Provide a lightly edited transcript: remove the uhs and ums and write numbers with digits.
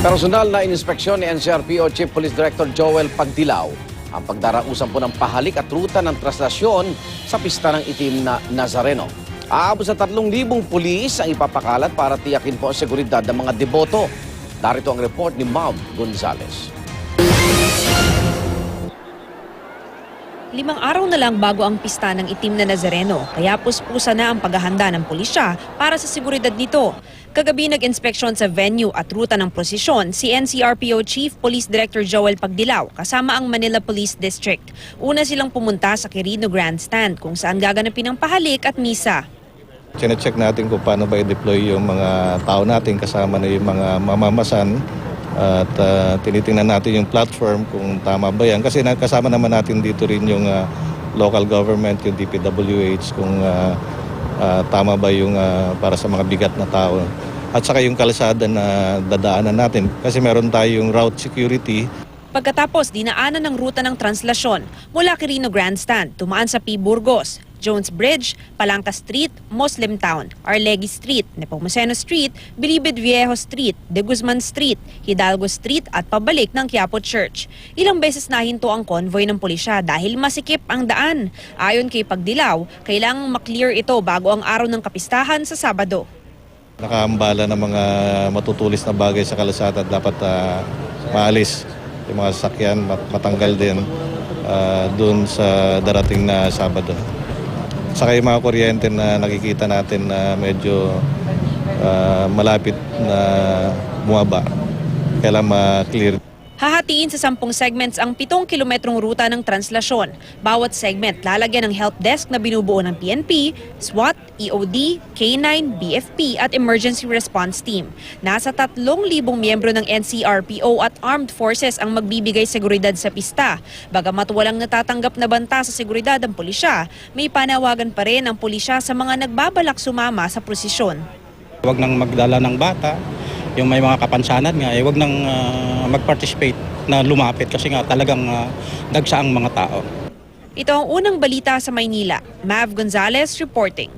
Personal na inspeksyon ni NCRPO Chief Police Director Joel Pagdilaw ang pagdarausan po ng pahalik at ruta ng traslasyon sa pista ng itim na Nazareno. Aabot sa 3,000 pulis ang ipapakalat para tiyakin po ang seguridad ng mga deboto. Narito ang report ni Mav Gonzales. 5 araw na lang bago ang pista ng itim na Nazareno, kaya puspusa na ang paghahanda ng pulisya para sa seguridad nito. Kagabi nag-inspeksyon sa venue at ruta ng prosesyon si NCRPO Chief Police Director Joel Pagdilaw kasama ang Manila Police District. Una silang pumunta sa Quirino Grandstand kung saan gaganapin ang pahalik at misa. Chine-check natin kung paano ba i-deploy yung mga tao natin kasama na yung mga mamamasan at tinitingnan natin yung platform kung tama ba yan. Kasi kasama naman natin dito rin yung local government, yung DPWH kung tama ba yung para sa mga bigat na tao. At saka yung kalsada na dadaanan natin kasi meron tayong route security. Pagkatapos, dinaanan ng ruta ng translasyon mula Quirino Grandstand, tumaan sa P. Burgos, Jones Bridge, Palangka Street, Muslim Town, Arlegui Street, Nepomuceno Street, Bilibid Viejo Street, De Guzman Street, Hidalgo Street at pabalik ng Quiapo Church. Ilang beses nahinto ang convoy ng pulisya dahil masikip ang daan. Ayon kay Pagdilaw, kailangang maklear ito bago ang araw ng kapistahan sa Sabado. Nakaambala ng mga matutulis na bagay sa kalsada dapat maalis. Yung mga sasakyan matanggal din doon sa darating na Sabado. Saka yung mga kuryente na nakikita natin na medyo malapit na bumaba, kailangan ma-clear. Hahatiin sa 10 segments ang 7 kilometrong ruta ng translasyon. Bawat segment lalagyan ng help desk na binubuo ng PNP, SWAT, EOD, K9, BFP at Emergency Response Team. Nasa 3,000 miyembro ng NCRPO at Armed Forces ang magbibigay seguridad sa pista. Bagamat walang natatanggap na banta sa seguridad ang pulisya, may panawagan pa rin ang pulisya sa mga nagbabalak sumama sa prosesyon. Huwag nang magdala ng bata. Yung may mga kapansanan nga, wag nang mag-participate na lumapit kasi nga talagang dagsa ang mga tao. Ito ang unang balita sa Maynila. Mav Gonzales reporting.